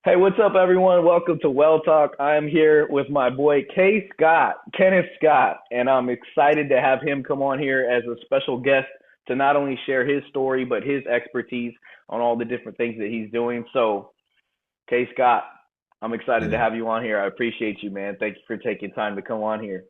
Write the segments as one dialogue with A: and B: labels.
A: Hey, what's up, everyone? Welcome to Well Talk. I am here with my boy Scott, Kenneth Scott, and I'm excited to have him come on here as a special guest to not only share his story but his expertise on all the different things that he's doing. So, Scott, I'm excited to
B: Man,
A: have you on here. I appreciate you, man. Thank you for taking time to come on here.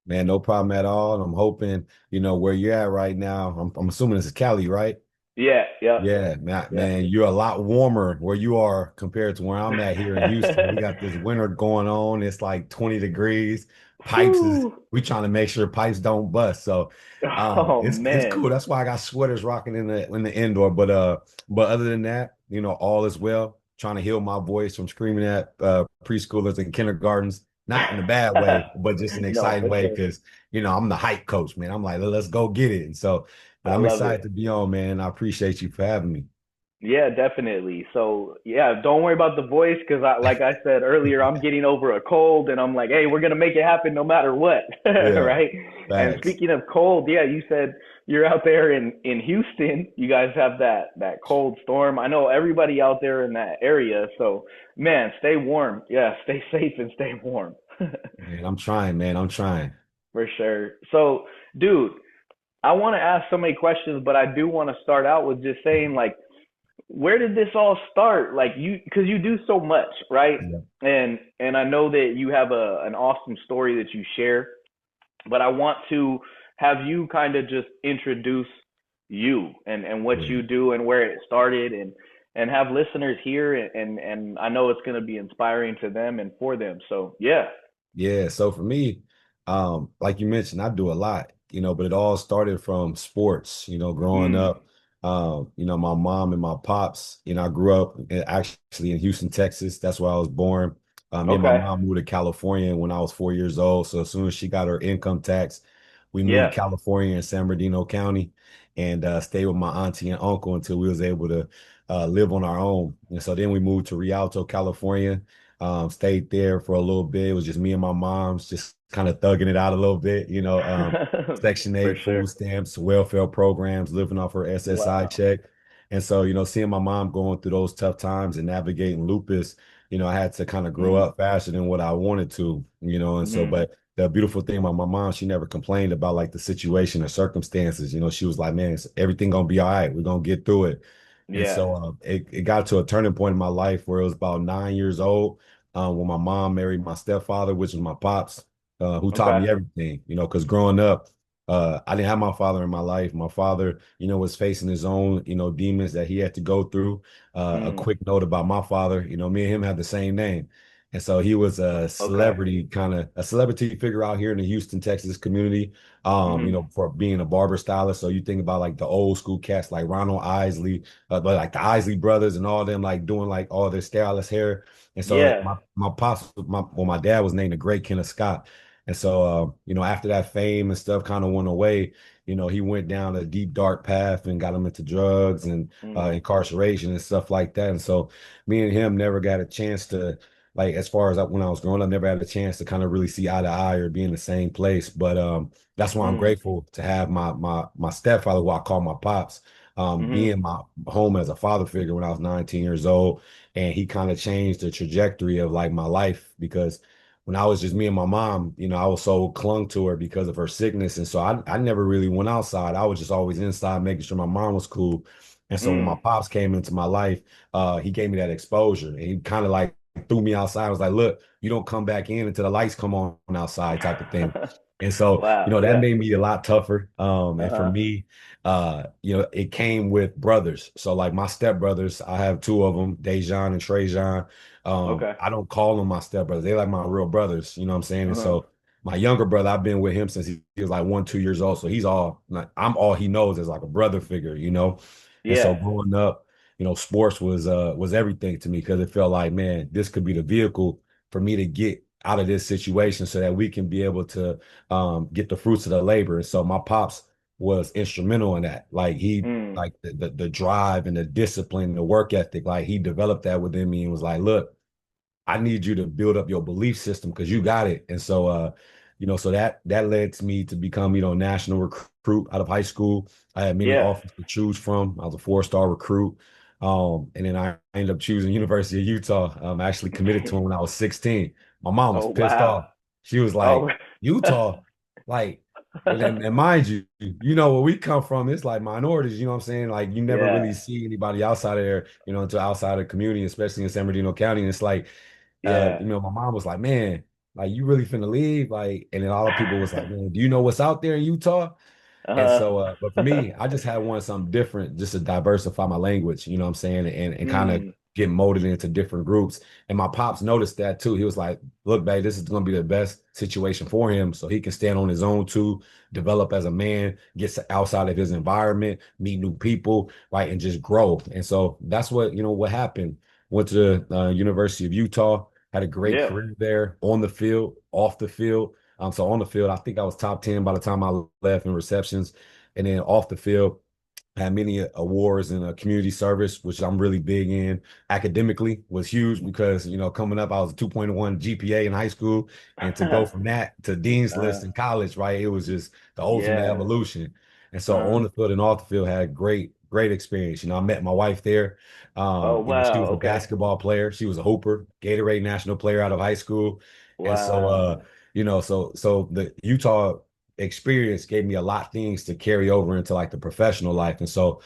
B: man, no problem at all. I'm hoping, where you're at right now. I'm assuming this is Cali, right?
A: Yeah, yeah,
B: Yeah, man,
A: yeah.
B: you're a lot warmer where you are compared to where I'm at here in Houston. We got this winter going on. It's like 20 degrees.
A: Whew.
B: We trying to make sure pipes don't bust. So
A: Oh
B: it's
A: man.
B: cool. That's why I got sweaters rocking in the indoor. But other than that, all is well. Trying to heal my voice from screaming at preschoolers and kindergartens, not in a bad way, but just an
A: No,
B: exciting
A: for
B: way
A: sure.
B: because I'm the hype coach, man. I'm like, let's go get it. And so but
A: I
B: I'm
A: love
B: excited
A: it.
B: to be on, man. I appreciate you for having me.
A: Yeah, definitely. So, yeah, don't worry about the voice because like I said earlier, I'm getting over a cold and I'm like, hey, we're going to make it happen no matter what.
B: Yeah,
A: Right. And
B: facts.
A: speaking of cold, yeah, you said you're out there in Houston. You guys have that cold storm. I know everybody out there in that area. So, man, stay warm. Yeah, stay safe and stay warm.
B: Man, I'm trying, man. I'm trying.
A: For sure. So, dude, I want to ask so many questions, but I do want to start out with just saying, like, where did this all start? Like because you do so much, right?
B: Yeah,
A: And I know that you have an awesome story that you share, but I want to have you kind of just introduce you and what
B: yeah.
A: you do and where it started and have listeners here and I know it's going to be inspiring to them and for them. So, yeah.
B: Yeah. So for me, like you mentioned, I do a lot, but it all started from sports, growing
A: Mm.
B: up. My mom and my pops, I grew up actually in Houston, Texas. That's where I was born. Me and my
A: Okay.
B: mom moved to California when I was 4 years old. So as soon as she got her income tax, we moved
A: Yeah.
B: to California in San Bernardino County and stayed with my auntie and uncle until we was able to live on our own. And so then we moved to Rialto, California. Stayed there for a little bit. It was just me and my mom's just kind of thugging it out a little bit, Section
A: For
B: 8
A: sure.
B: food stamps, welfare programs, living off her SSI
A: Wow.
B: check. And so, seeing my mom going through those tough times and navigating lupus, I had to kind of grow
A: Mm.
B: up faster than what I wanted to, and so,
A: Mm.
B: but the beautiful thing about my mom, she never complained about like the situation or circumstances. She was like, man, everything gonna be all right. We're gonna get through it. And
A: Yeah.
B: so it got to a turning point in my life where it was about 9 years old when my mom married my stepfather, which was my pops, who taught
A: Okay.
B: me everything, because growing up, I didn't have my father in my life. My father, was facing his own, demons that he had to go through. A
A: Mm.
B: quick note about my father, me and him have the same name. And so he was
A: Okay.
B: a celebrity figure out here in the Houston, Texas community,
A: Mhm.
B: for being a barber stylist. So you think about like the old school cats like Ronald Isley, but like the Isley brothers and all them like doing like all their stylist hair. And so
A: Yeah.
B: my dad was named the Great Kenneth Scott. And so after that fame and stuff kind of went away, he went down a deep dark path and got him into drugs and
A: Mm.
B: incarceration and stuff like that. And so me and him never got a chance to like as far as when I was growing up, never had a chance to kind of really see eye to eye or be in the same place. But that's why I'm
A: Mm.
B: grateful to have my stepfather, who I call my pops,
A: Mhm.
B: being my home as a father figure when I was 19 years old. And he kind of changed the trajectory of like my life because when I was just me and my mom, I was so clung to her because of her sickness. And so I never really went outside. I was just always inside making sure my mom was cool. And so when my
A: Mm.
B: pops came into my life, he gave me that exposure and he kind of like threw me outside. I was like, look, you don't come back in until the lights come on outside type of thing. And so,
A: Wow.
B: that
A: Yeah.
B: made me a lot tougher. And for
A: Uh-huh.
B: me, it came with brothers. So like my stepbrothers, I have two of them, Dejan and Trejan.
A: Okay.
B: I don't call them my stepbrothers. They like my real brothers, you know what I'm saying? And
A: Uh-huh.
B: so my younger brother, I've been with him since he was like 1, 2 years old. So he's all like, I'm all he knows as like a brother figure. And so
A: Yeah.
B: growing up, sports was everything to me because it felt like, man, this could be the vehicle for me to get out of this situation so that we can be able to get the fruits of the labor. And so my pops was instrumental in that. Like he
A: Mm.
B: like the drive and the discipline, the work ethic, like he developed that within me and was like, look, I need you to build up your belief system because you got it. And so so that led to me to become, national recruit out of high school. I had many
A: Yeah.
B: offers to choose from. I was a 4-star recruit. And then I ended up choosing University of Utah. I actually committed to him when I was 16. My mom was
A: Oh
B: pissed
A: wow.
B: off. She was
A: Oh
B: like, Utah, like, and mind you, you know where we come from, it's like minorities, you know what I'm saying? Like you never
A: yeah.
B: really see anybody outside of there, you know, until outside of the community, especially in San Bernardino County. And it's like,
A: Yeah.
B: you know, my mom was like, man, like you really finna leave? Like, and then all the people was like, man, do you know what's out there in Utah? And
A: Uh-huh.
B: so, but for me, I just had wanted something different just to diversify my language, you know what I'm saying? And kind of
A: Mm,
B: get molded into different groups. And my pops noticed that too. He was like, look, babe, this is going to be the best situation for him so he can stand on his own too, develop as a man, get outside of his environment, meet new people, right? And just grow. And so that's what, you know, what happened. Went to the University of Utah, had a great
A: yeah.
B: career there on the field, off the field. So on the field, I think I was top 10 by the time I left in receptions. And then off the field, had many awards in community service, which I'm really big in. Academically was huge because, you know, coming up, I was a 2.1 GPA in high school. And to go from that to Dean's
A: uh,
B: List in college, right? It was just the ultimate
A: yeah.
B: evolution. And so
A: Uh-huh.
B: on the field and off the field had great experience. You know, I met my wife there.
A: Oh
B: You know, she
A: wow.
B: was a
A: Okay.
B: basketball player. She was a hooper, Gatorade national player out of high school. And so
A: Wow.
B: you know, so the Utah experience gave me a lot of things to carry over into like the professional life. And so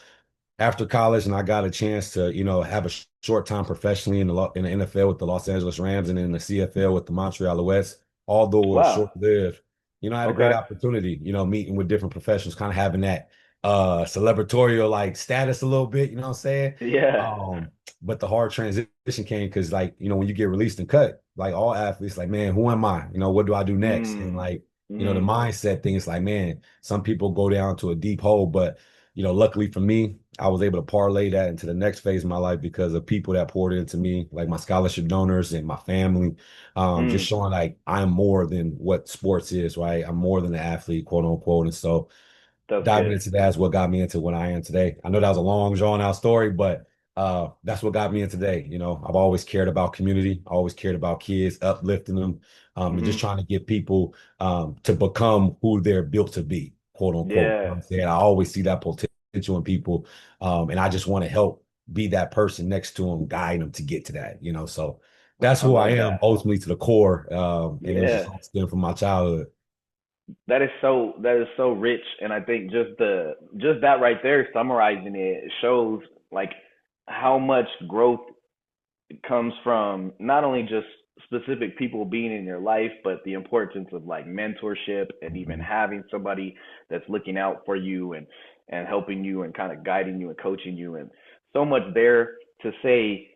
B: after college, and I got a chance to, you know, have a short time professionally in the NFL with the Los Angeles Rams and in the CFL with the Montreal Alouettes, although it was
A: Wow.
B: short-lived. You know, I had a great
A: Okay.
B: opportunity, you know, meeting with different professionals, kind of having that celebratorial like status a little bit, you know what I'm saying?
A: Yeah.
B: Um, but the hard transition came because like, you know, when you get released and cut, like all athletes, like, man, who am I? You know, what do I do next? And
A: Mm.
B: like, you know, the
A: Mm.
B: mindset thing is like, man, some people go down to a deep hole, but you know, luckily for me, I was able to parlay that into the next phase of my life because of people that poured into me, like my scholarship donors and my family, just
A: Mm.
B: showing like I'm more than what sports is, right? I'm more than an athlete, quote unquote. And so
A: That's
B: diving
A: good.
B: into that is what got me into what I am today. I know that was a long, drawn out story, but that's what got me in today. You know, I've always cared about community, always cared about kids, uplifting them, and just
A: Hmm.
B: trying to get people to become who they're built to be, quote unquote. You know what
A: Yeah.
B: I'm saying? I always see that potential in people, and I just want to help be that person next to them, guide them to get to that. You know, so that's
A: I
B: who I
A: love
B: am
A: that.
B: ultimately to the core, and it was just
A: Yeah.
B: all stemmed from my childhood.
A: That is so rich, and I think just that right there summarizing it shows like how much growth comes from not only just specific people being in your life, but the importance of like mentorship and even
B: Mhm.
A: having somebody that's looking out for you and helping you and kind of guiding you and coaching you, and so much there to say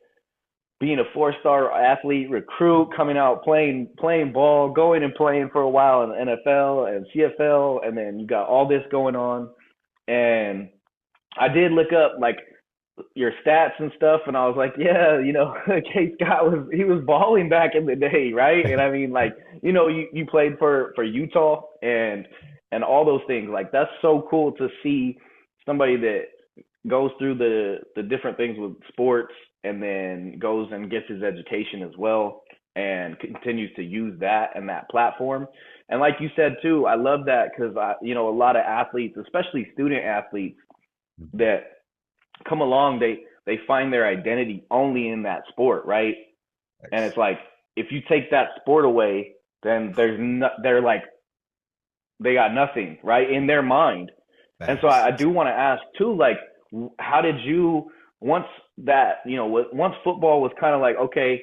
A: being a four-star athlete, recruit, coming out playing ball, going and playing for a while in the NFL and CFL, and then you got all this going on. And I did look up like your stats and stuff, and I was like, yeah, KScott was balling back in the day, right? And I mean, like, you played for Utah and all those things. Like, that's so cool to see somebody that goes through the different things with sports and then goes and gets his education as well and continues to use that and that platform. And like you said too, I love that because a lot of athletes, especially student athletes, that come along, they find their identity only in that sport, right? And
B: Thanks.
A: it's like if you take that sport away, then they're like they got nothing, right, in their mind. And so I
B: Thanks.
A: do want to ask too, like, how did you once that once football was kind of like, okay,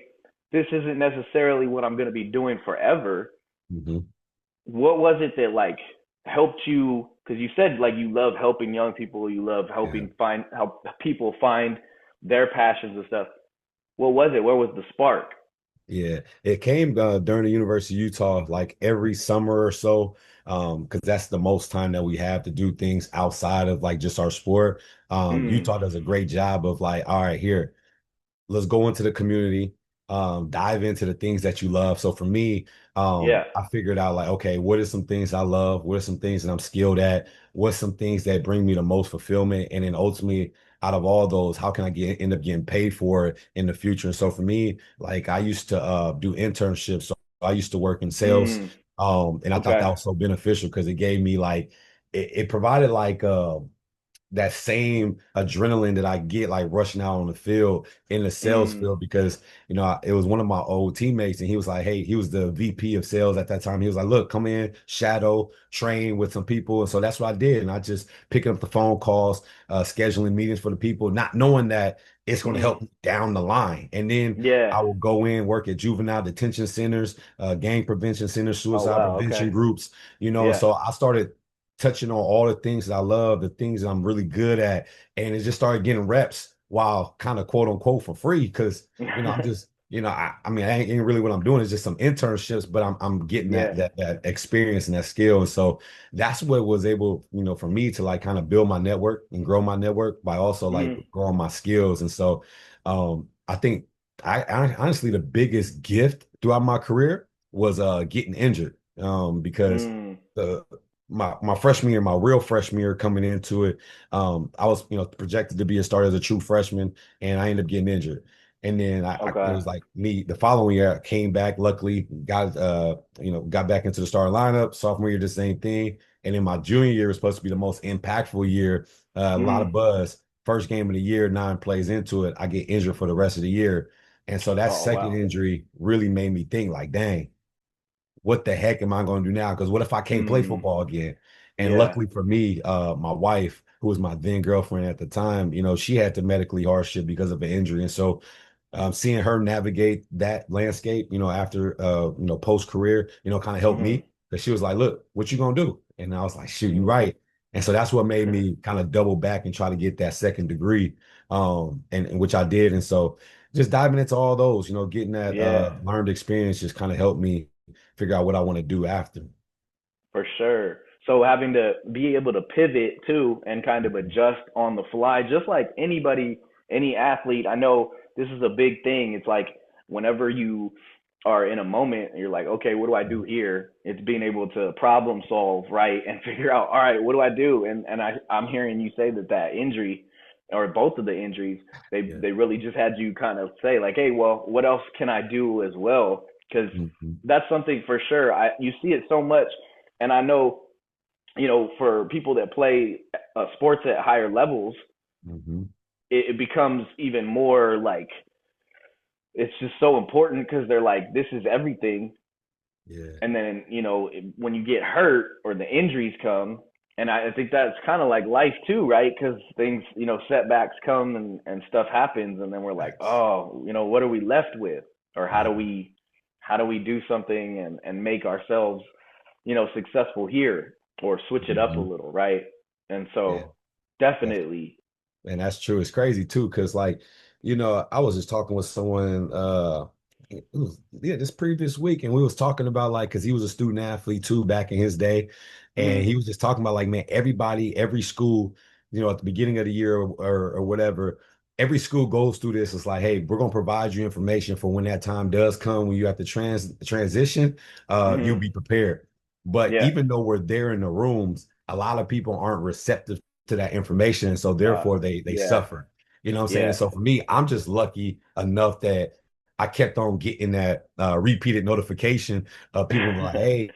A: this isn't necessarily what I'm going to be doing forever.
B: Mhm.
A: What was it that like helped you? Because you said like you love helping young people, you love
B: Yeah.
A: helping help people find their passions and stuff. What was it? Where was the spark?
B: Yeah, it came during the University of Utah, like every summer or so, because that's the most time that we have to do things outside of like just our sport.
A: Mm,
B: Utah does a great job of like, all right, here, let's go into the community, dive into the things that you love. So for me,
A: yeah.
B: I figured out like, okay, what are some things I love? What are some things that I'm skilled at? What's some things that bring me the most fulfillment? And then ultimately, out of all those, how can I end up getting paid for it in the future? And so for me, like I used to do internships. So I used to work in sales.
A: Mm,
B: And I thought
A: okay.
B: that was so beneficial because it gave me like it provided like that same adrenaline that I get like rushing out on the field in the sales
A: Mm.
B: field because it was one of my old teammates and he was like, hey, he was the VP of sales at that time. He was like, look, come in, shadow, train with some people. And so that's what I did. And I just picking up the phone calls, scheduling meetings for the people, not knowing that it's going to
A: Mm.
B: help me down the line. And then
A: Yeah.
B: I will go in, work at juvenile detention centers, gang prevention centers,
A: Oh
B: suicide
A: wow.
B: prevention
A: Okay.
B: groups, and
A: Yeah.
B: so I started touching on all the things that I love, the things that I'm really good at, and it just started getting reps while kind of quote unquote for free because I'm just I mean I ain't really what I'm doing is just some internships, but I'm getting that
A: Yeah.
B: that experience and that skill, and so that's what was able for me to like kind of build my network and grow my network by also like
A: Mm.
B: growing my skills, and so I think I honestly the biggest gift throughout my career was getting injured because
A: Mm.
B: the my freshman year, my real freshman year coming into it, I was projected to be a starter as a true freshman, and I ended up getting injured. And then it
A: Okay.
B: was like me the following year, I came back, luckily got back into the starting lineup. Sophomore year, the same thing. And then my junior year was supposed to be the most impactful year. A lot
A: Mm.
B: of buzz. First game of the year, 9 plays into it, I get injured for the rest of the year. And so that
A: Oh
B: second
A: wow.
B: injury really made me think like, dang, what the heck am I going to do now? Because what if I can't play
A: Mm.
B: football again? And
A: Yeah.
B: luckily for me, my wife, who was my then girlfriend at the time, she had to medically hardship because of an injury. And so seeing her navigate that landscape, after post career, kind of helped
A: Mm-hmm.
B: me because she was like, "Look, what you gonna do?" And I was like, "Shoot, you
A: Mm.
B: right." And so that's what made me kind of double back and try to get that second degree, and which I did. And so just diving into all those, getting that
A: Yeah.
B: learned experience just kind of helped me figure out what I want to do after.
A: For sure. So having to be able to pivot too and kind of adjust on the fly, just like anybody, any athlete. I know this is a big thing. It's like whenever you are in a moment, you're like, okay, what do I do here? It's being able to problem solve, right, and figure out, all right, what do I do? And I'm hearing you say that injury, or both of the injuries,
B: Yeah.
A: they really just had you kind of say like, hey, well, what else can I do as well? Because
B: Hmm.
A: that's something for sure. You see it so much, and I know, for people that play sports at higher levels,
B: Hmm.
A: it becomes even more like it's just so important because they're like, this is everything.
B: Yeah.
A: And then, when you get hurt or the injuries come, and I think that's kind of like life too, right? Because things, setbacks come and stuff happens, and then we're like,
B: Facts.
A: oh, what are we left with, or
B: Yeah.
A: how do we do something and make ourselves, successful here, or switch it up a
B: Hmm.
A: little, right? And
B: Yeah.
A: so
B: That's
A: definitely.
B: And that's true. It's crazy too, because like, I was just talking with someone this previous week, and we was talking about like because he was a student athlete too back in his day. And
A: Mm.
B: he was just talking about like, man, everybody, every school, at the beginning of the year or whatever, every school goes through this. It's like, hey, we're gonna provide you information for when that time does come, when you have to transition, you'll
A: Mm.
B: be prepared. But
A: Yeah.
B: even though we're there in the rooms, a lot of people aren't receptive to that information. And so
A: uh
B: therefore they
A: yeah.
B: suffer. You know what I'm saying? And
A: Yeah.
B: so for me, I'm just lucky enough that I kept on getting that repeated notification of people like, hey,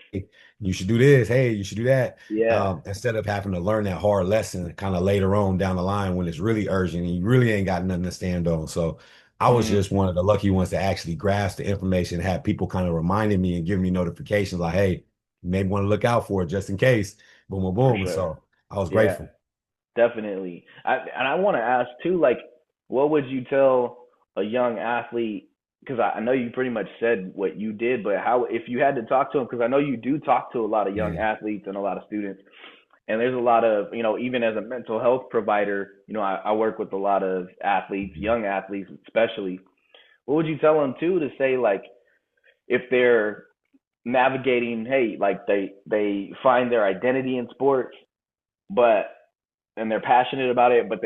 B: you should do this. Hey, you should do that.
A: Yeah.
B: Instead of having to learn that hard lesson kind of later on down the line when it's really urgent and you really ain't got nothing to stand on. So I was
A: Mm.
B: just one of the lucky ones to actually grasp the information, have people kind of reminding me and giving me notifications like, hey, you may want to look out for it just in case. Boom, boom,
A: For
B: boom. And
A: sure.
B: so I was
A: Yeah.
B: grateful.
A: Definitely. And I want to ask too, like, what would you tell a young athlete? Because I know you pretty much said what you did, but how, if you had to talk to them, because I know you do talk to a lot of young
B: Yeah.
A: athletes and a lot of students, and there's a lot of, even as a mental health provider, I work with a lot of athletes,
B: Mhm.
A: young athletes especially. What would you tell them too to say, like, if they're navigating, hey, like they find their identity in sports, but and they're passionate about it, but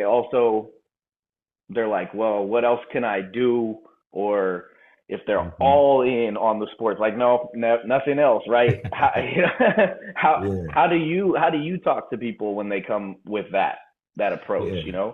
A: they're like, well, what else can I do? Or if they're
B: Mhm.
A: all in on the sports, like, no, nothing else, right? How,
B: Yeah.
A: how do you talk to people when they come with that approach?
B: Yeah.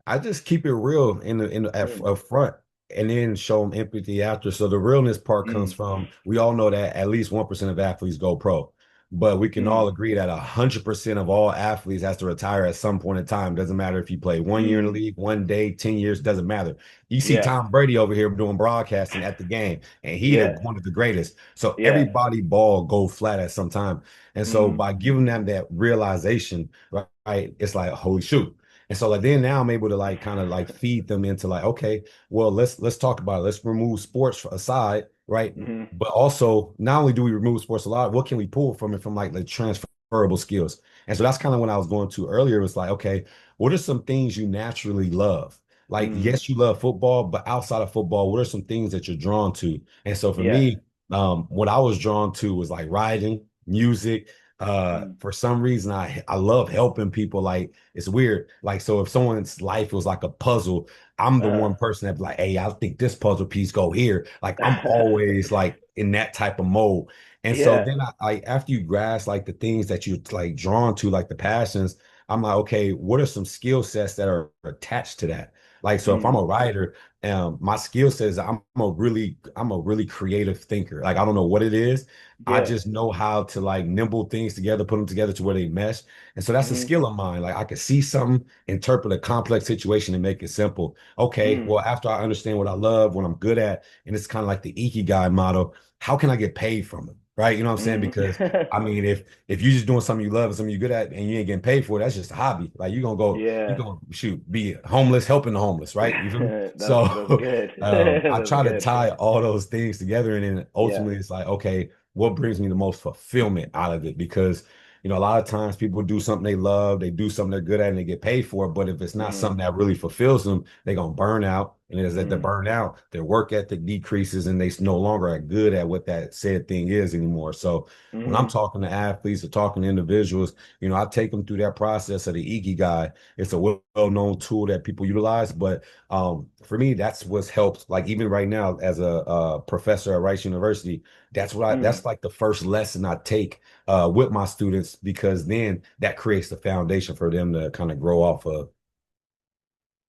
B: I just keep it real
A: Mm.
B: up front and then show them empathy after. So the realness part comes
A: Mm.
B: from we all know that at least 1% of athletes go pro. but we can all
A: Mm.
B: agree that 100% of all athletes has to retire at some point in time. Doesn't matter if you play 1 year in the
A: Mm.
B: league, 1 day, 10 years, doesn't matter. You see
A: Yeah.
B: Tom Brady over here doing broadcasting at the game, and
A: Yeah.
B: one of the greatest. So
A: Yeah.
B: everybody ball go flat at some time. And so
A: Mm.
B: by giving them that realization, right, it's like, holy shoot. And so like then now I'm able to like kind of like feed them into like, okay, well, let's talk about it. Let's remove sports aside, right?
A: Hmm.
B: But also, not only do we remove sports a lot, what can we pull from it from like the transferable skills? And so that's kind of when I was going to earlier. It was like, okay, what are some things you naturally love? Like,
A: Mm.
B: yes, you love football, but outside of football, what are some things that you're drawn to? And so for
A: Yeah.
B: me, what I was drawn to was like writing, music.
A: Mm.
B: For some reason, I love helping people. Like it's weird. Like so, if someone's life was like a puzzle, I'm the
A: Uh-huh.
B: one person that'd be like, hey, I think this puzzle piece go here. Like I'm always like in that type of mode. And so
A: Yeah.
B: then after you grasp like the things that you're like drawn to, like the passions, I'm like, okay, what are some skill sets that are attached to that? Like, so if I'm
A: Mm.
B: a writer, my skill set is I'm a really creative thinker. Like I don't know what it is. I
A: Yeah.
B: just know how to like nimble things together, put them together to where they mesh. And so that's a
A: Hmm.
B: skill of mine. Like I could see something, interpret a complex situation and make it simple. Okay,
A: Mm.
B: well, after I understand what I love, what I'm good at, and it's kind of like the Ikigai model, how can I get paid from it? Right? You know what I'm saying?
A: Mm.
B: Because I mean, if you're just doing something you love and something you're good at and you ain't getting paid for it, that's just a hobby. Like you're
A: Yeah.
B: gonna shoot, be homeless, helping the homeless, right? You feel me?
A: That's
B: So
A: good.
B: I
A: That's
B: try to
A: good.
B: tie all those things together, and then
A: Yeah.
B: ultimately it's like, okay, what brings me the most fulfillment out of it? Because a lot of times people do something they love, they do something they're good at, and they get paid for it. But if it's not
A: Hmm.
B: something that really fulfills them, they're gonna burn out. And as they
A: Hmm.
B: burn out, their work ethic decreases, and they no longer are good at what that said thing is anymore. So when I'm
A: Hmm.
B: talking to athletes or talking to individuals, I take them through that process of the Ikigai. It's a well-known tool that people utilize, but for me, that's what's helped. Like even right now, as a professor at Rice University,
A: Mm.
B: that's like the first lesson I take with my students because then that creates the foundation for them to kind of grow off of.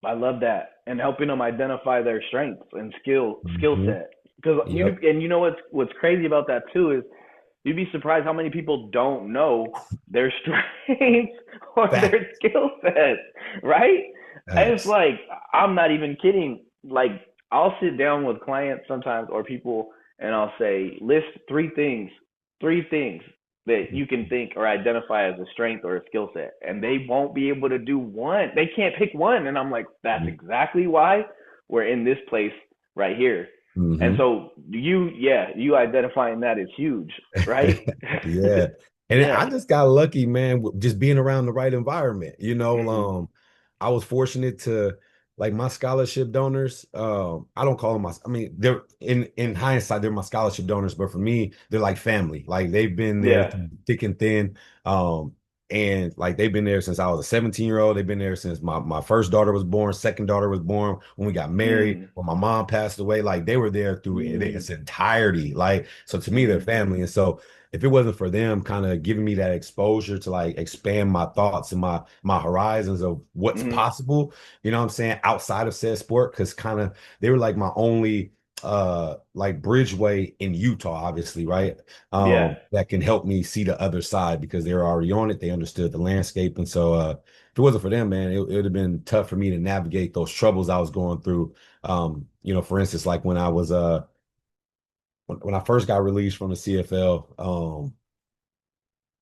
A: I love that, and helping them identify their strengths and skill
B: Mhm.
A: set. Because
B: Yep.
A: you know what's crazy about that too is you'd be surprised how many people don't know their strengths or their
B: Facts.
A: skill sets, right? And it's
B: Facts.
A: like I'm not even kidding. Like I'll sit down with clients sometimes or people, and I'll say, list three things that you can think or identify as a strength or a skill set, and they won't be able to do one. They can't pick one, and I'm like, that's exactly why we're in this place right here. And
B: Mm-hmm.
A: so you identifying that is huge, right?
B: Yeah. And
A: Yeah.
B: I just got lucky, man, with just being around the right environment.
A: Mm.
B: I was fortunate to like my scholarship donors. I don't call them I mean, they're in hindsight, they're my scholarship donors, but for me, they're like family. Like they've been there
A: Yeah.
B: through thick and thin. And like they've been there since I was a 17-year-old. They've been there since my first daughter was born, second daughter was born, when we got married,
A: Mm.
B: when my mom passed away. Like they were there through
A: Mm.
B: its entirety. Like, so to me, they're
A: Mm.
B: family. And so if it wasn't for them kind of giving me that exposure to like expand my thoughts and my horizons of what's
A: Mm.
B: possible, you know what I'm saying, outside of said sport, because kind of they were like my only like bridgeway in Utah, obviously, right?
A: Yeah.
B: That can help me see the other side because they were already on it. They understood the landscape. And so if it wasn't for them, man, it would have been tough for me to navigate those troubles I was going through. For instance, like when I first got released from the CFL,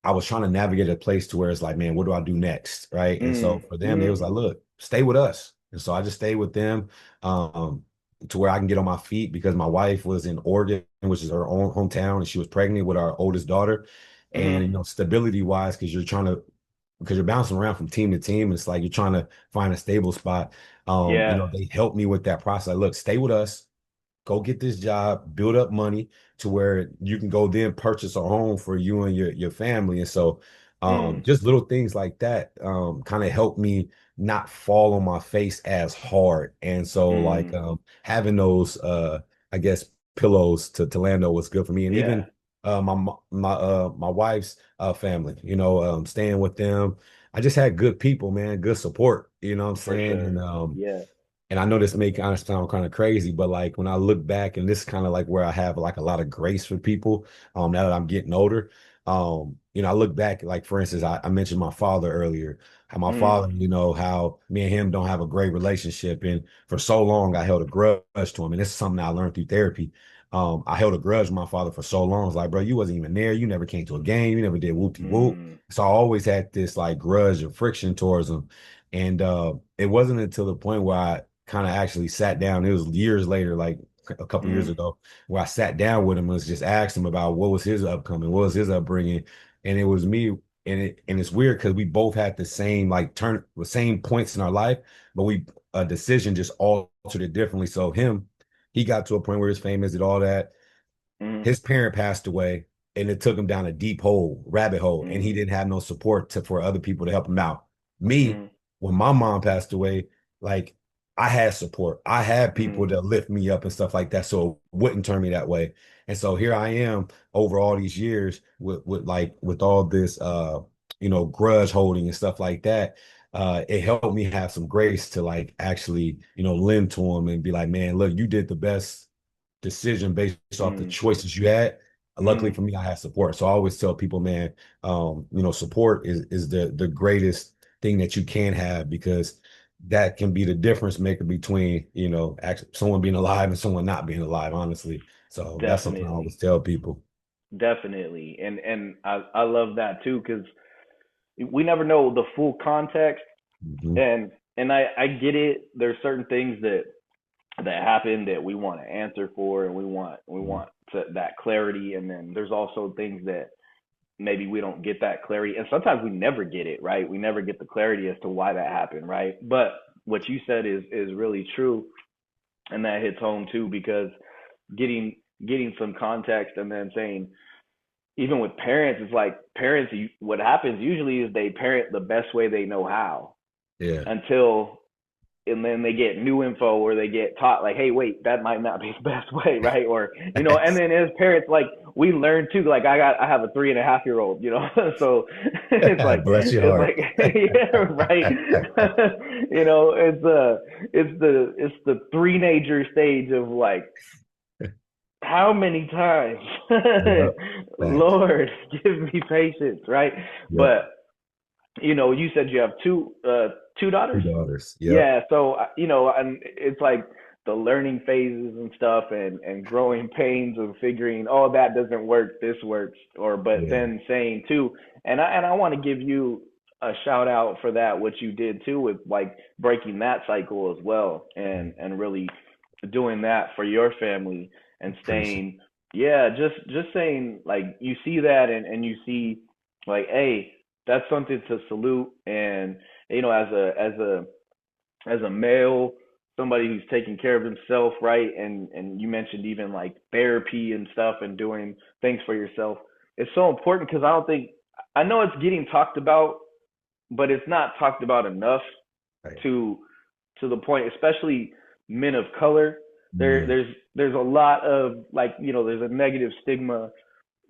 B: I was trying to navigate a place to where it's like, man, what do I do next? Right. And so
A: Mm.
B: for them, they
A: Mm.
B: was like, look, stay with us. And so I just stayed with them um, to where I can get on my feet because my wife was in Oregon, which is her own hometown, and she was pregnant with our oldest daughter. And,
A: Mm.
B: stability wise, because you're bouncing around from team to team, it's like you're trying to find a stable spot.
A: Yeah.
B: They helped me with that process. Like, look, stay with us, go get this job, build up money to where you can go then purchase a home for you and your family. And so
A: Mm.
B: just little things like that kind of help me not fall on my face as hard. And so like
A: Mm.
B: having those I guess pillows to land on was good for me. And
A: Yeah.
B: even my wife's family, staying with them. I just had good people, man, good support, you know what I'm
A: For
B: saying?
A: sure. Yeah.
B: And I know this may kind of sound kind of crazy, but like when I look back, and this is kind of like where I have like a lot of grace for people, now that I'm getting older. I look back, like for instance, I mentioned my father earlier, how my
A: Mm,
B: father, how me and him don't have a great relationship. And for so long, I held a grudge to him. And this is something I learned through therapy. I held a grudge with my father for so long. It's like, bro, you wasn't even there. You never came to a game. You never did whoop-de-whoop.
A: mm,
B: So I always had this like grudge or friction towards him. And it wasn't until the point where I kind of actually sat down. It was years later, like a couple years
A: mm,
B: ago, where I sat down with him and was just asked him about what was his upcoming, what was his upbringing, and it was me. And it's weird because we both had the same like turn, the same points in our life, but we a decision just altered it differently. So he got to a point where he's famous, did all that.
A: mm,
B: His parent passed away, and it took him down a deep hole, rabbit hole, and he
A: mm,
B: didn't have no support for other people to help him out. Me,
A: mm,
B: when my mom passed away, like I had support. I had people
A: mm,
B: that lift me up and stuff like that, so it wouldn't turn me that way. And so here I am over all these years with all this grudge holding and stuff like that. It helped me have some grace to like actually, lend to him and be like, man, look, you did the best decision based off the
A: mm,
B: choices you had. Luckily
A: mm.
B: for me, I had support. So I always tell people, man, support is the greatest thing that you can have, because that can be the difference maker between, actually someone being alive and someone not being alive, honestly. So that's something I
A: Definitely,
B: always tell people.
A: definitely, and I love that too because we never know the full context,
B: Hmm.
A: and I get it. There's certain things that happen that we want to answer for, and we want that clarity, and then there's also things that maybe we don't get that clarity, and sometimes we never get it right. We never get the clarity as to why that happened, right? But what you said is really true, and that hits home too because getting getting some context and then saying even with parents, it's like parents. What happens usually is they parent the best way they know how
B: Yeah.
A: until and then they get new info or they get taught like, hey, wait, that might not be the best way, right? Or and then as parents, like we learn too. Like I have a 3.5-year-old, so
B: Bless your
A: it's
B: heart.
A: like yeah, right. It's the three-nager stage of like how many times,
B: Yep. Facts.
A: Lord, give me patience, right?
B: Yep.
A: But you said you have two
B: Two
A: daughters.
B: daughters. Yep.
A: Yeah, so and it's like the learning phases and stuff, and growing pains of figuring, oh, that doesn't work, this works, or but
B: Yeah.
A: then saying too, and I want to give you a shout out for that, what you did too with like breaking that cycle as well, and really doing that for your family and
B: Appreciate
A: staying, yeah, just saying like you see that and you see like, hey, that's something to salute, and as a male, somebody who's taking care of himself, right? And you mentioned even like therapy and stuff and doing things for yourself. It's so important because I know it's getting talked about, but it's not talked about enough
B: it.
A: to the point, especially men of color. There
B: Yeah.
A: there's a lot of like, there's a negative stigma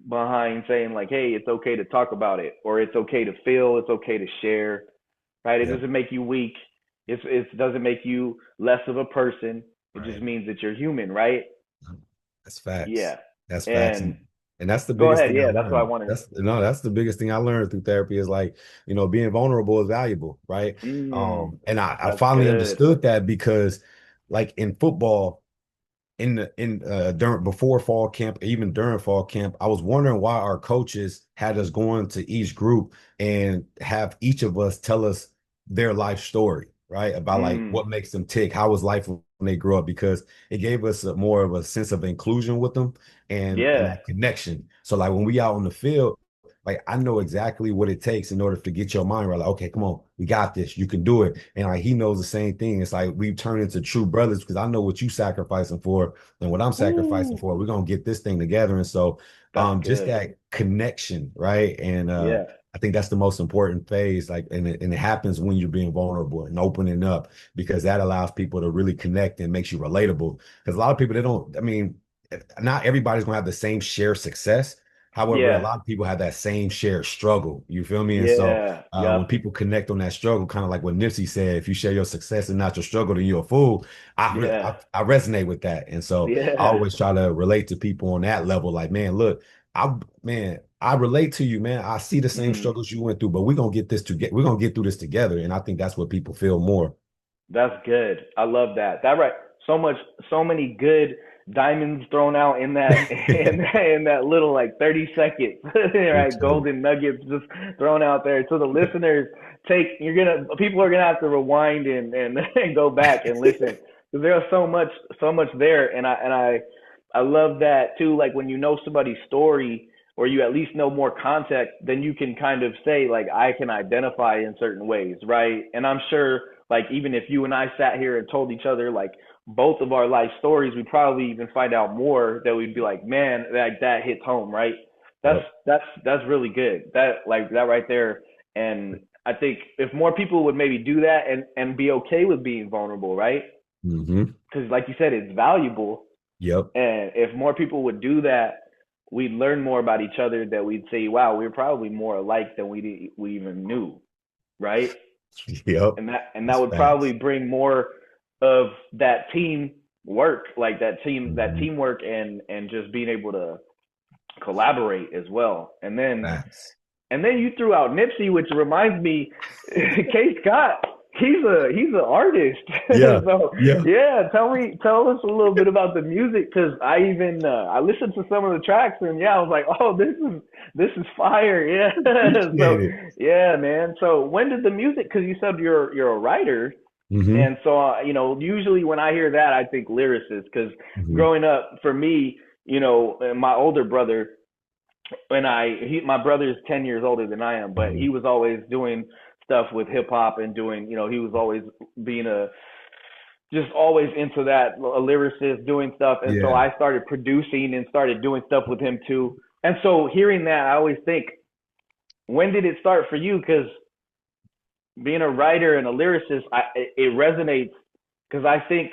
A: behind saying like, hey, it's okay to talk about it, or it's okay to feel, it's okay to share, right? It
B: Yep.
A: doesn't make you weak. It doesn't make you less of a person. It just
B: Right.
A: means that you're human, right?
B: That's facts.
A: Yeah.
B: That's facts.
A: And
B: And that's the
A: go
B: biggest
A: ahead.
B: thing I
A: Yeah, that's what I
B: learned.
A: wanted.
B: That's the biggest thing I learned through therapy is like, being vulnerable is valuable, right? And I
A: That's
B: finally
A: good.
B: understood that because like in football, in during before fall camp, even during fall camp, I was wondering why our coaches had us go into each group and have each of us tell us their life story, right? About like
A: Mm,
B: what makes them tick, how was life when they grew up, because it gave us more of a sense of inclusion with them and
A: yeah.
B: that connection. So like when we out on the field, like I know exactly what it takes in order to get your mind right. Like, okay, come on, we got this. You can do it. And like he knows the same thing. It's like we've turned into true brothers because I know what you sacrificing for and what I'm sacrificing
A: Ooh,
B: for. We're gonna get this thing together. And so
A: that's
B: just
A: good.
B: that connection, right? And
A: Yeah.
B: I think that's the most important phase. Like, and it happens when you're being vulnerable and opening up because that allows people to really connect and makes you relatable. Because a lot of people they don't, I mean, not everybody's gonna have the same shared success. However, a
A: Yeah.
B: lot of people have that same shared struggle. You feel me? And so
A: Yeah.
B: when
A: Yep.
B: people connect on that struggle, kind of like what Nipsey said, if you share your success and not your struggle, then you're a fool.
A: Yeah.
B: I resonate with that. And so I
A: Yeah.
B: always try to relate to people on that level. Like, man, look, I man, I relate to you, man. I see the same
A: Mhm.
B: struggles you went through, but we're gonna get through this together. And I think that's what people feel more.
A: That's good. I love that. That right. So much, so many good diamonds thrown out in that in that little like 30 seconds,
B: Me
A: right?
B: too.
A: Golden nuggets just thrown out there. So the listeners people are gonna have to rewind and go back and listen because there's so much there, and I love that too. Like when you know somebody's story or you at least know more context, then you can kind of say like I can identify in certain ways, right? And I'm sure like even if you and I sat here and told each other like both of our life stories, we'd probably even find out more that we'd be like, man, that hits home, right? That's
B: Yep.
A: that's really good. That like that right there. And I think if more people would maybe do that and be okay with being vulnerable, right?
B: Hmm.
A: Because like you said, it's valuable.
B: Yep.
A: And if more people would do that, we'd learn more about each other. That we'd say, wow, we're probably more alike than we even knew, right?
B: Yep.
A: And that
B: That's
A: would probably
B: facts.
A: bring more of that team work, like that
B: Hmm.
A: teamwork and just being able to collaborate as well.
B: Facts.
A: And then you threw out Nipsey, which reminds me, K Scott. He's an artist.
B: Yeah.
A: So
B: Yeah.
A: yeah, tell us a little bit about the music because I listened to some of the tracks and yeah, I was like, oh, this is fire. Yeah.
B: Appreciate
A: So
B: it.
A: yeah, man. So when did the music? Because you said you're a writer,
B: Hmm.
A: and so usually when I hear that, I think lyricist. Because
B: Hmm.
A: growing up, for me, and my older brother my brother is 10 years older than I am, but
B: Hmm.
A: he was always doing stuff with hip hop and doing, he was always being just always into that, a lyricist doing stuff. And so
B: Yeah.
A: I started producing and started doing stuff with him too. And so hearing that, I always think, when did it start for you? Because being a writer and a lyricist, it resonates because I think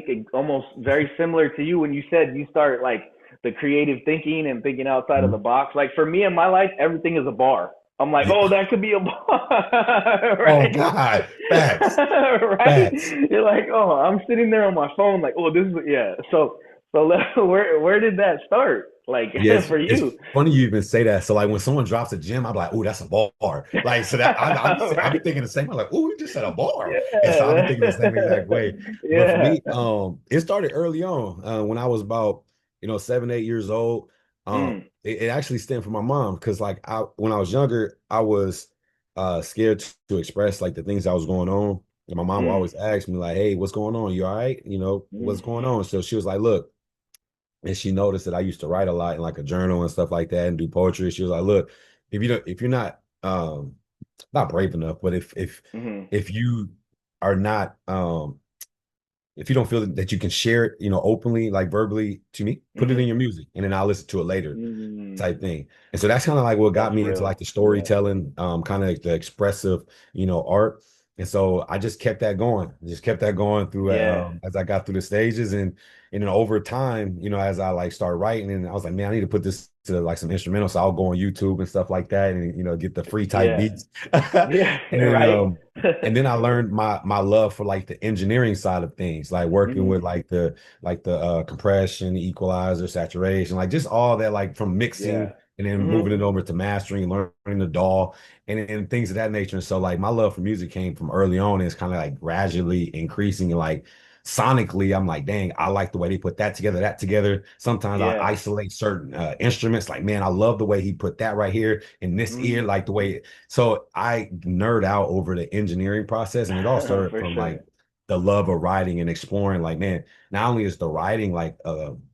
A: it almost very similar to you when you said you start like the creative thinking and thinking outside of the
B: Mhm.
A: box. Like for me in my life, everything is a bar. I'm like, oh,
B: Yeah.
A: that could be a bar,
B: Oh
A: right?
B: God. Facts.
A: Right?
B: Facts.
A: You're like, oh, I'm sitting there on my phone, like, oh, this is yeah. So where did that start? Like
B: Yes,
A: for
B: it's
A: you,
B: funny you even say that. So like when someone drops a gem, I'm like, oh, that's a bar. Like so that I'll be
A: right?
B: thinking the same. I'm like, oh, you just said a bar, and so I'll be
A: Yeah,
B: thinking the same exact way. But for
A: yeah.
B: me, it started early on when I was about 7, 8 years old.
A: Mm,
B: It actually stemmed from my mom because like I when I was younger, I was scared to express like the things that was going on, and my mom would
A: mm,
B: always ask me like, hey, what's going on? You all right? What's going
A: mm-hmm,
B: on? So she was like, look. And she noticed that I used to write a lot in like a journal and stuff like that and do poetry. She was like, look, if you're not brave enough, but
A: mm-hmm,
B: if you are not if you don't feel that you can share it, openly, like verbally to me, put it
A: mm-hmm.
B: in your music and then I'll listen to it later
A: Mm,
B: type thing. And so that's kind of like what got
A: that's
B: me into like
A: real.
B: the
A: Yeah.
B: storytelling, kind of the expressive, art. And so I just kept that going through
A: Yeah.
B: as I got through the stages and then over time, as I like started writing and I was like, man, I need to put this to like some instrumental. So I'll go on YouTube and stuff like that and get the free type
A: Yeah.
B: beats.
A: Yeah.
B: And then
A: Right.
B: I learned my love for like the engineering side of things, like working with
A: Mm,
B: like the compression, equalizer, saturation, like just all that, like from
A: yeah.
B: mixing and then moving
A: Mm-hmm.
B: it over to mastering, learning the DAW and things of that nature. And so like my love for music came from early on and it's kind of like gradually increasing and like sonically, I'm like, dang, I like the way they put that together, that together. Sometimes I
A: Yeah.
B: isolate certain instruments, like, man, I love the way he put that right here in this ear,
A: Mm.
B: like the way. So I nerd out over the engineering process, and it all started
A: For
B: from
A: sure.
B: like the love of writing and exploring. Like, man, not only is the writing like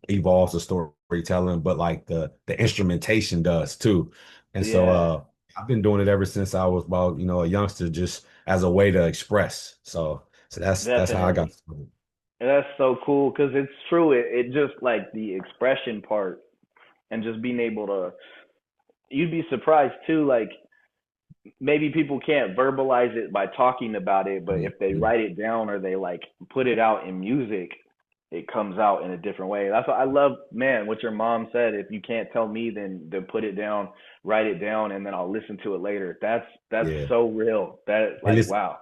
B: evolves the storytelling, but like the instrumentation does too. And so
A: Yeah.
B: I've been doing it ever since I was about a youngster, just as a way to express. So that's how I got
A: Definitely.
B: started.
A: And that's so cool because it's true. It just like the expression part and just being able to, you'd be surprised too. Like maybe people can't verbalize it by talking about it, but if they
B: Mhm.
A: write it down or they like put it out in music, it comes out in a different way. That's what I love, man, what your mom said. If you can't tell me, then put it down, write it down, and then I'll listen to it later. That's
B: Yeah.
A: so real. That
B: And
A: like wow.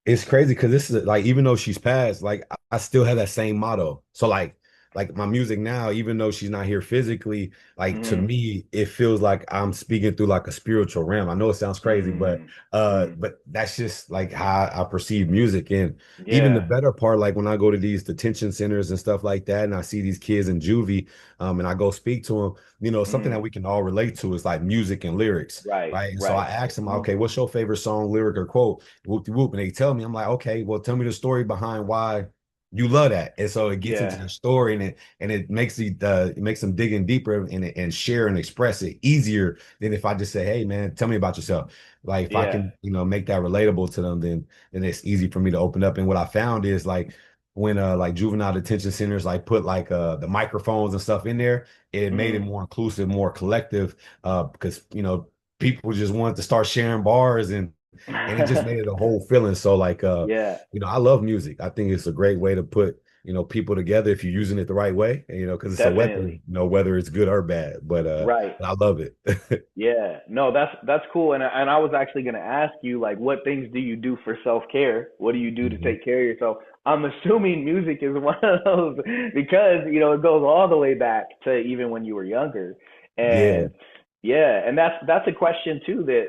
B: it's crazy because this is like even though she's passed, like I still have that same motto. So like like my music now, even though she's not here physically, like to
A: Mm-hmm.
B: me, it feels like I'm speaking through like a spiritual realm. I know it sounds crazy,
A: Mm-hmm.
B: but that's just like how I perceive music. And even the
A: Yeah.
B: better part, like when I go to these detention centers and stuff like that, and I see these kids in juvie, and I go speak to them, something that
A: Mm-hmm.
B: we can all relate to is like music and lyrics.
A: Right.
B: Right. And so I
A: Right.
B: asked them,
A: Mm-hmm.
B: okay, what's your favorite song, lyric, or quote? Whoop de whoop. And they tell me, I'm like, okay, well, tell me the story behind why you love that. And so it gets into
A: Yeah.
B: the story, and it makes them dig in deeper and share and express it easier than if I just say, hey man, tell me about yourself. Like if I
A: Yeah.
B: can, make that relatable to them, then it's easy for me to open up. And what I found is like when like juvenile detention centers like put like the microphones and stuff in there, it made it
A: Mm-hmm.
B: more inclusive, more collective, because people just wanted to start sharing bars, and it just made it a whole feeling. So like
A: Yeah.
B: I love music. I think it's a great way to put people together if you're using it the right way, because it's a weapon,
A: Definitely.
B: whether it's good or bad.
A: Right.
B: But I love it.
A: Yeah, no, that's cool. And I was actually gonna ask you like, what things do you do for self care? What do you do to
B: Mhm.
A: take care of yourself? I'm assuming music is one of those because it goes all the way back to even when you were younger.
B: Yeah.
A: And yeah, and that's a question too that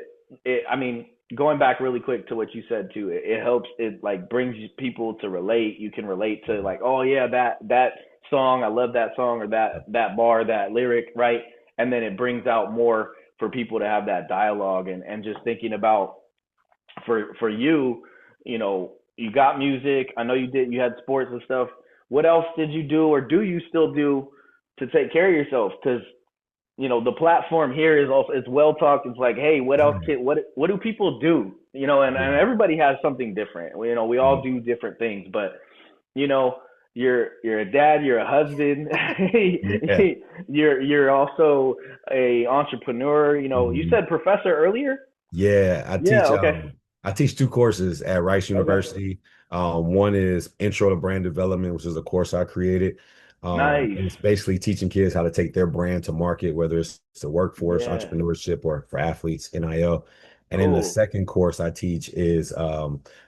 A: I mean, going back really quick to what you said too, it helps. It like brings people to relate. You can relate to like, oh yeah, that song, I love that song, or that bar, that lyric, right? And then it brings out more for people to have that dialogue. And just thinking about for you, you got music. I know you had sports and stuff. What else did you do, or do you still do, to take care of yourself? Because the platform here is also, it's well talked. It's like, hey, what else
B: Yeah.
A: can what do people do? And
B: Yeah.
A: everybody has something different. We all
B: Yeah.
A: do different things, but you know, you're a dad, you're a husband,
B: Yeah.
A: you're also a entrepreneur. You
B: Mhm.
A: said professor earlier.
B: Yeah,
A: Yeah. Okay.
B: I teach two courses at Rice
A: Okay.
B: University. One is Intro to Brand Development, which is a course I created.
A: Nice.
B: And it's basically teaching kids how to take their brand to market, whether it's the workforce,
A: Yeah.
B: entrepreneurship, or for athletes, NIL. And then the
A: Cool.
B: second course I teach is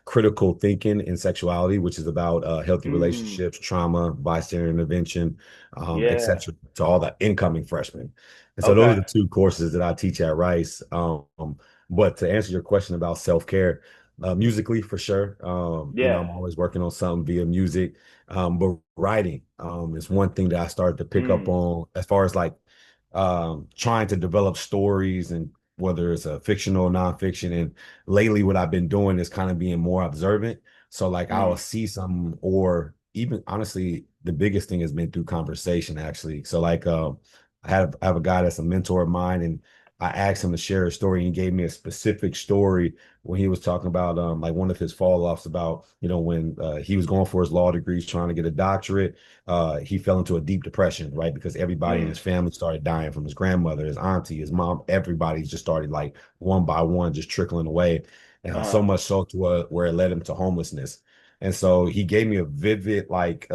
B: critical thinking and sexuality, which is about healthy
A: Mm.
B: relationships, trauma, bystander intervention, et
A: Yeah.
B: cetera, to all the incoming freshmen. And so those
A: Okay.
B: are the two courses that I teach at Rice. But to answer your question about self-care, musically for sure.
A: Yeah.
B: I'm always working on something via music. But writing is one thing that I started to pick up
A: Mm.
B: on as far as like trying to develop stories, and whether it's a fictional or nonfiction. And lately what I've been doing is kind of being more observant. So like I'll
A: Mm.
B: see something, or even honestly, the biggest thing has been through conversation actually. So like I have a guy that's a mentor of mine, and I asked him to share a story, and he gave me a specific story when he was talking about like one of his fall offs about, when he was going for his law degrees, trying to get a doctorate. He fell into a deep depression, right? Because everybody in
A: Mm.
B: his family started dying, from his grandmother, his auntie, his mom, everybody just started like one by one just trickling away. So
A: Uh-huh.
B: much so to where it led him to homelessness. And so he gave me a vivid like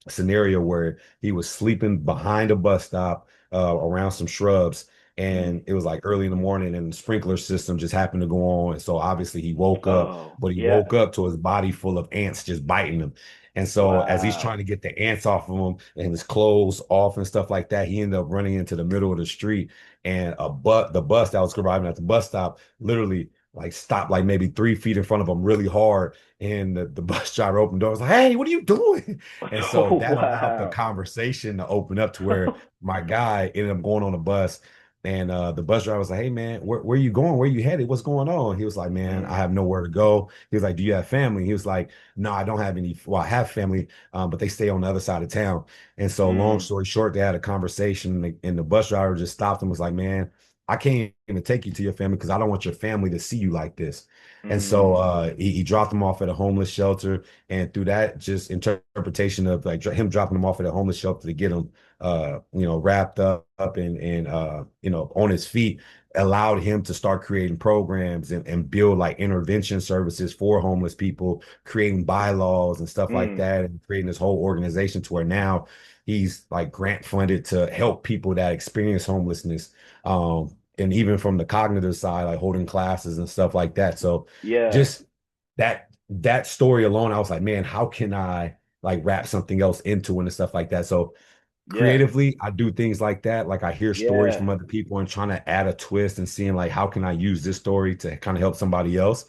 B: scenario where he was sleeping behind a bus stop around some shrubs,
A: Mm.
B: and it was like early in the morning, and the sprinkler system just happened to go on. And so obviously he woke up,
A: Oh,
B: but he
A: yeah.
B: woke up to his body full of ants just biting him. And so as he's trying
A: Wow.
B: to get the ants off of him and his clothes off and stuff like that, he ended up running into the middle of the street, and the bus that was arriving at the bus stop literally like stopped like maybe 3 feet in front of him really hard. And the bus driver opened the door, was like, hey, what are you doing? And so
A: Oh,
B: that allowed the
A: wow.
B: conversation to open up to where my guy ended up going on the bus. And the bus driver was like, hey man, where you going? Where you headed? What's going on? He was like, man, I
A: Mm.
B: have nowhere to go. He was like, do you have family? He was like, no, I don't have any. Well, I have family, but they stay on the other side of town. And so long
A: Mm.
B: story short, they had a conversation, and the bus driver just stopped and was like, man, I can't even take you to your family because I don't want your family to see you like this. And so
A: Mm.
B: he dropped him off at a homeless shelter. And through that just interpretation of like him dropping him off at a homeless shelter to get him wrapped up and on his feet, allowed him to start creating programs and build like intervention services for homeless people, creating bylaws and stuff like
A: Mm.
B: that, and creating this whole organization to where now he's like grant funded to help people that experience homelessness. And even from the cognitive side, like holding classes and stuff like that. So
A: Yeah.
B: just that story alone, I was like, man, how can I like wrap something else into it and stuff like that. So
A: Yeah.
B: creatively, I do things like that. Like I hear stories
A: Yeah.
B: from other people and trying to add a twist and seeing like how can I use this story to kind of help somebody else.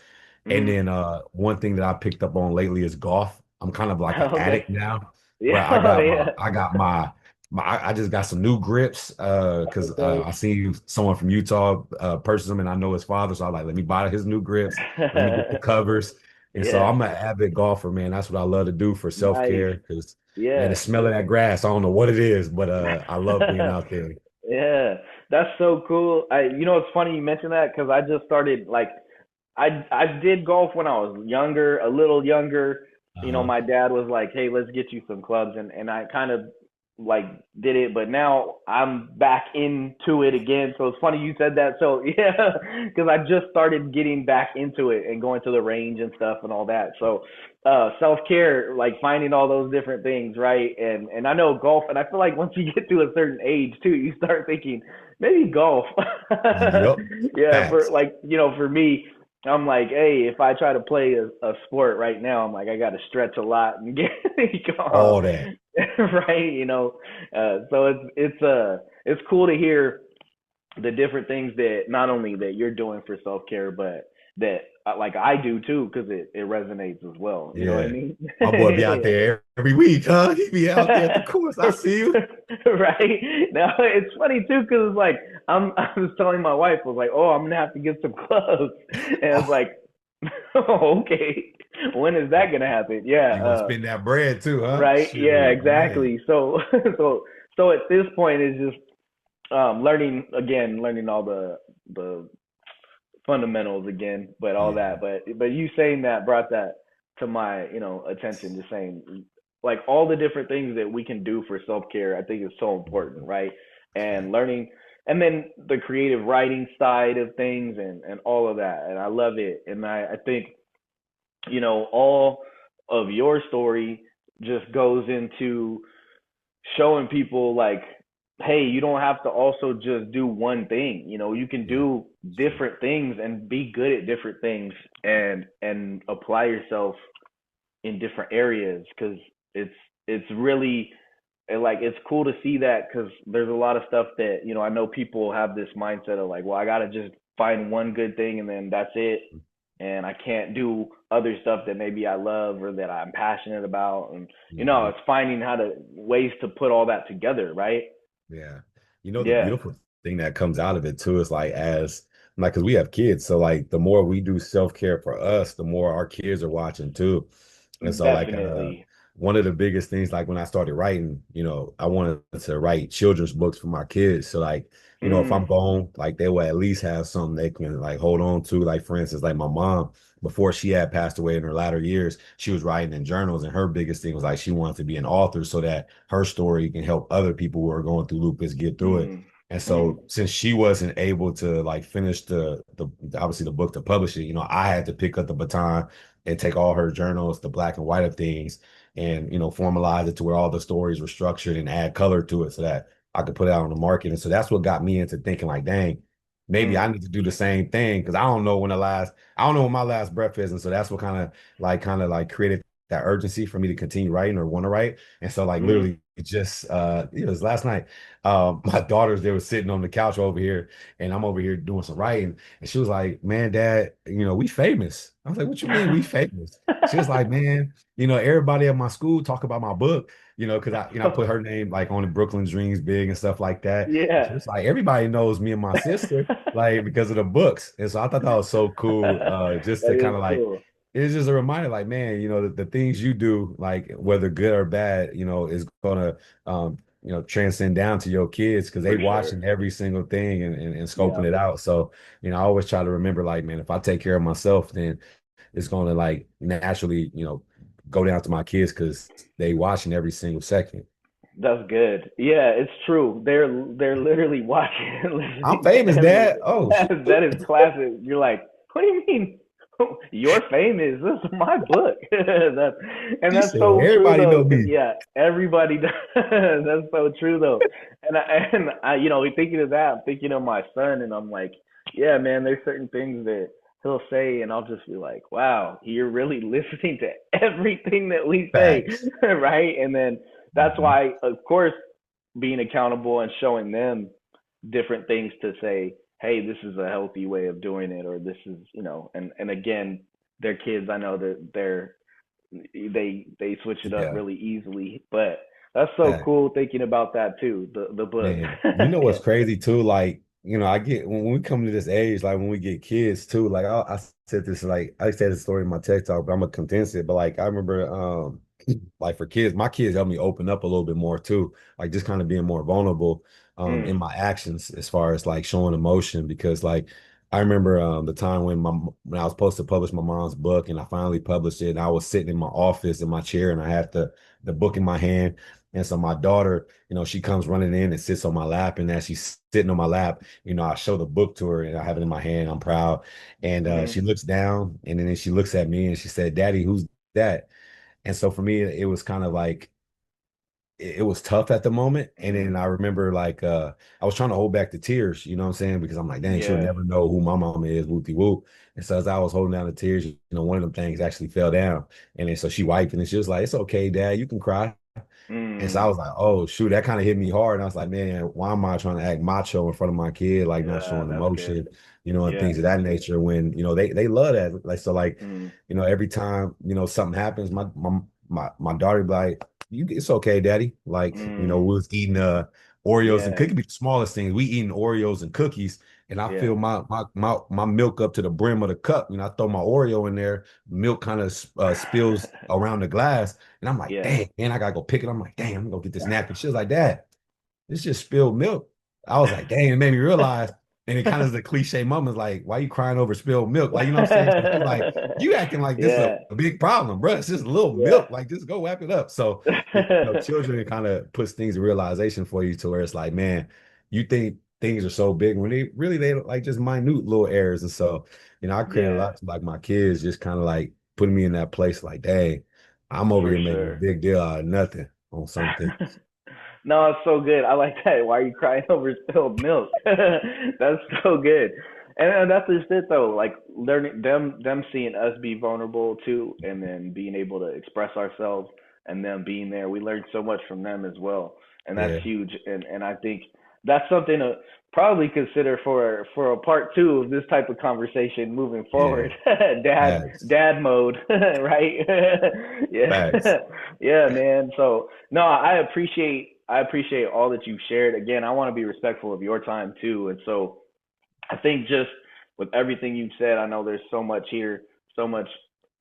B: And
A: Mm.
B: then one thing that I picked up on lately is golf. I'm kind of like an
A: Okay.
B: addict now, where
A: Yeah. Yeah.
B: I got I just got some new grips because
A: Okay.
B: I seen someone from Utah purchase them and I know his father, so I like let me buy his new grips, let me get the covers. And so
A: Yeah.
B: I'm an avid golfer, man. That's what I love to do for
A: Nice.
B: self-care because man, the
A: Yeah.
B: smell of that grass, I don't know what it is, but I love being out there.
A: Yeah. That's so cool. It's funny you mentioned that because I just started like I did golf when I was younger, a little younger.
B: Uh-huh.
A: My dad was like, "Hey, let's get you some clubs," and I kind of like did it, but now I'm back into it again. So it's funny you said that. So yeah, because I just started getting back into it and going to the range and stuff and all that. So self care, like finding all those different things, right? And I know golf, and I feel like once you get to a certain age too, you start thinking maybe golf.
B: Yep.
A: Yeah, for
B: Facts.
A: like for me, I'm like, hey, if I try to play a sport right now, I'm like, I got to stretch a lot and get
B: All that.
A: right. So it's cool to hear the different things that not only that you're doing for self care, but that like I do too, because it resonates as well. You know what I
B: Yeah.
A: mean?
B: My boy be out there every week, huh? He be out there at the
A: Yeah.
B: course. I see you.
A: Right now, it's funny too because it's like I was telling my wife, I was like, oh, I'm gonna have to get some clothes, and it's
B: Oh,
A: like, oh, okay, when is that gonna happen? Yeah,
B: you gonna spend that bread too, huh?
A: right, yeah,
B: Shoot, man.
A: exactly. So so at this point, it's just learning all the fundamentals again, but all
B: Yeah.
A: that. But you saying that brought that to my attention. Just saying like all the different things that we can do for self care. I think is so important, right? And
B: Facts.
A: learning, and then the creative writing side of things, and all of that. And I love it. And I think all of your story just goes into showing people like, hey, you don't have to also just do one thing. You can
B: Yeah.
A: do
B: True.
A: different things and be good at different things and apply yourself in different areas because it's really like it's cool to see that because there's a lot of stuff that I know people have this mindset of like, well, I gotta just find one good thing and then that's it, and I can't do other stuff that maybe I love or that I'm passionate about, and
B: Mhm.
A: it's finding how to ways to put all that together, right?
B: Yeah. You know, the
A: Yeah.
B: beautiful thing that comes out of it too is like as like because we have kids. So like the more we do self-care for us, the more our kids are watching too. And so like
A: Definitely.
B: one of the biggest things like when I started writing, I wanted to write children's books for my kids. So like, if
A: Mm,
B: I'm gone, like they will at least have something they can like hold on to. Like for instance, like my mom, before she had passed away in her latter years, she was writing in journals, and her biggest thing was like she wanted to be an author so that her story can help other people who are going through lupus get through it.
A: mm,
B: And
A: mm,
B: so since she wasn't able to like finish the obviously the book to publish it, I had to pick up the baton and take all her journals, the black and white of things, and formalize it to where all the stories were structured and add color to it so that I could put it out on the market. And so that's what got me into thinking like, dang, maybe I
A: mm,
B: need to do the same thing because I don't know when my last breath is. And so that's what kind of like created that urgency for me to continue writing or want to write. And so like
A: mm.
B: literally it just it was last night. My daughters, they were sitting on the couch over here and I'm over here doing some writing. And she was like, man, dad, we famous. I was like, what you mean we famous? She was like, man, everybody at my school talk about my book, because I put her name like on the Brooklyn Dreams Big and stuff like that. And she
A: Yeah.
B: was like, everybody knows me and my sister, like because of the books. And so I thought that was so cool, just
A: That
B: to
A: is
B: kind of like
A: cool.
B: it's just a reminder, like, man, the things you do, like whether good or bad, is gonna transcend down to your kids because they
A: For sure.
B: watching every single thing and scoping
A: Yeah.
B: it out. So, I always try to remember, like, man, if I take care of myself, then it's gonna like naturally, go down to my kids because they watching every single second.
A: That's good. Yeah, it's true. They're literally watching and
B: I'm
A: listening to
B: famous, Dad.
A: everything.
B: Oh,
A: That is
B: shoot.
A: classic. You're like, what do you mean? You're famous. This is my book. And
B: He
A: that's
B: said,
A: so true
B: everybody
A: though,
B: know
A: because
B: me.
A: yeah, everybody does. That's so true though. And I thinking of that, I'm thinking of my son, and I'm like, yeah, man, there's certain things that he'll say, and I'll just be like, wow, you're really listening to everything that we say,
B: Facts.
A: right? And then that's
B: Mhm.
A: why, of course, being accountable and showing them different things to say, hey, this is a healthy way of doing it, or this is, and again, their kids, I know that they switch it up
B: Yeah.
A: really easily, but that's so
B: Facts.
A: cool thinking about that too, the book.
B: Man, you know what's crazy too? Like, I get when we come to this age, like when we get kids too, like I said this, like I said this story in my TED talk, but I'm gonna condense it. But like I remember like for kids, my kids helped me open up a little bit more too, like just kind of being more vulnerable in
A: Mm,
B: my actions as far as like showing emotion because like I remember the time when I was supposed to publish my mom's book and I finally published it and I was sitting in my office in my chair and I had the book in my hand. And so my daughter, she comes running in and sits on my lap. And as she's sitting on my lap, I show the book to her and I have it in my hand. I'm proud. And
A: mm-hmm,
B: she looks down and then she looks at me and she said, Daddy, who's that? And so for me, it was kind of like it was tough at the moment. And then
A: mm,
B: I remember like I was trying to hold back the tears, you know what I'm saying? Because I'm like, dang, she'll
A: yeah,
B: never know who my mama is, whoopty whoop. And so as I was holding down the tears, one of them things actually fell down. And then so she wiped it and she was like, it's okay, Dad, you can cry. And so I
A: mm,
B: was like, oh shoot, that kind of hit me hard. And I was like, man, why am I trying to act macho in front of my kid, like not
A: yeah,
B: showing
A: that's good,
B: emotion, and
A: yeah,
B: things of that nature when, they love that. Like so like,
A: mm,
B: every time, something happens, my daughter be like, it's okay, daddy. Like, we
A: mm,
B: was eating Oreos and
A: yeah,
B: cookies, be the smallest things. We eating Oreos and cookies, and I
A: yeah,
B: fill my milk up to the brim of the cup. I throw my Oreo in there, milk kind of spills around the glass. And I'm like,
A: yeah,
B: dang, man, I gotta go pick it. I'm like, dang, I'm gonna go get this napkin. She was like, Dad, it's just spilled milk. I was like, dang, it made me realize. And it kind of is the cliche moment, like, why you crying over spilled milk? Like, you know what I'm saying? So she's like, you acting like this is a,
A: yeah,
B: a big problem, bro. It's just a little
A: yeah,
B: milk. Like, just go wrap it up. So, children kind of puts things in realization for you to where it's like, man, you think things are so big when they like just minute little errors. And so, I create a
A: yeah,
B: lot to like my kids, just kind of like putting me in that place, like, dang, I'm over
A: for
B: here making a
A: sure.
B: big deal out of nothing on some things.
A: No, it's so good. I like that. Why are you crying over spilled milk? That's so good. And that's just it though. Like learning them seeing us be vulnerable too, and then being able to express ourselves, and them being there. We learn so much from them as well, and that's
B: Yeah,
A: huge. And I think that's something to probably consider for a part two of this type of conversation moving
B: yeah,
A: forward. Dad mode, right? Yeah,
B: facts.
A: yeah, man. So no, I appreciate all that you've shared. Again, I want to be respectful of your time too, and so I think just with everything you've said, I know there's so much here, so much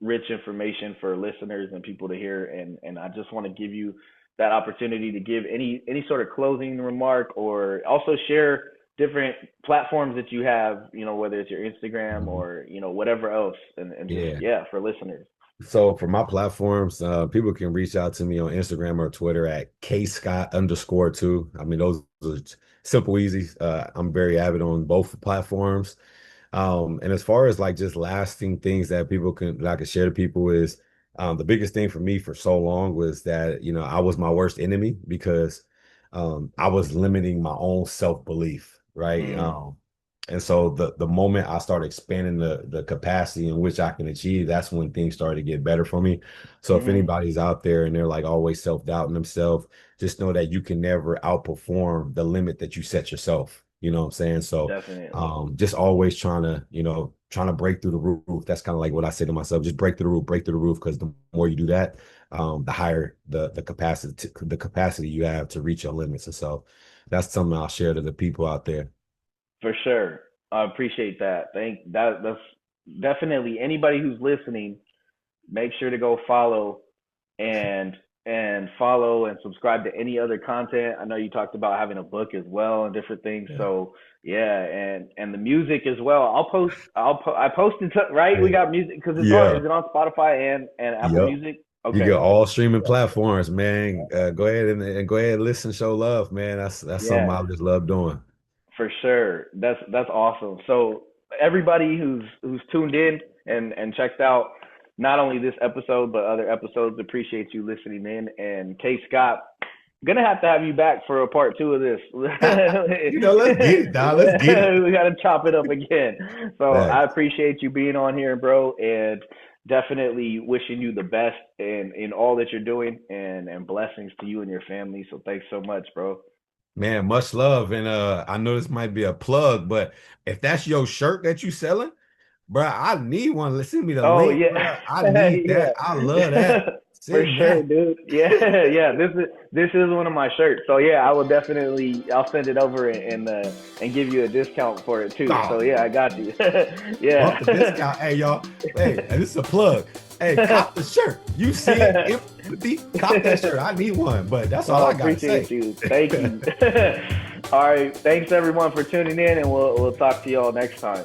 A: rich information for listeners and people to hear, and I just want to give you that opportunity to give any sort of closing remark, or also share different platforms that you have, whether it's your Instagram
B: Mhm.
A: or whatever else, and just
B: Yeah.
A: yeah, for listeners.
B: So for my platforms, people can reach out to me on Instagram or Twitter at KScott_2. I mean, those are simple, easy. I'm very avid on both platforms. And as far as like just lasting things that I can share to people is the biggest thing for me for so long was that, I was my worst enemy because I was limiting my own self-belief, right?
A: Mm,
B: And so the moment I started expanding the capacity in which I can achieve, that's when things started to get better for me. So if
A: mm-hmm.
B: anybody's out there and they're like always self-doubting themselves, just know that you can never outperform the limit that you set yourself. You know what I'm saying? So
A: Definitely.
B: just always trying to break through the roof. That's kind of like what I say to myself, just break through the roof, because the more you do that, the higher the capacity you have to reach your limits. And so that's something I'll share to the people out there.
A: For sure. I appreciate that. That's definitely anybody who's listening, make sure to go follow and follow and subscribe to any other content. I know you talked about having a book as well and different things.
B: Yeah.
A: So yeah, and the music as well. I posted right. We
B: Yeah.
A: got music because it's on.
B: Yeah.
A: Is it on Spotify and Apple
B: Yep.
A: Music?
B: You
A: Okay.
B: get all streaming platforms, man. Go ahead and go ahead and listen, show love, man. That's something
A: Yeah.
B: I just love doing.
A: For sure. That's awesome. So everybody who's tuned in and checked out not only this episode but other episodes, appreciate you listening in. And K Scott, Gonna have to have you back for a part two of this.
B: Let's get it, dog. Let's get it.
A: We gotta chop it up again. So I
B: Facts.
A: appreciate you being on here, bro, and definitely wishing you the best in all that you're doing, and blessings to you and your family. So thanks so much, bro.
B: Man, much love. And I know this might be a plug, but if that's your shirt that you selling, bro, I need one. Send me the
A: Oh
B: link,
A: yeah,
B: bro. I need
A: yeah,
B: that. I love that.
A: for
B: Send
A: sure,
B: that.
A: dude. Yeah, yeah. This is one of my shirts. So yeah, I will definitely I'll send it over and give you a discount for it too. So
B: Oh,
A: yeah, I got you.
B: bump the
A: Yeah.
B: discount. Hey, y'all. Hey, this is a plug. Hey, cop the shirt. You see it, empathy, cop that shirt. I need one, but that's all
A: Oh,
B: I gotta say.
A: appreciate you. Thank you. All right. Thanks everyone for tuning in, and we'll talk to y'all next time.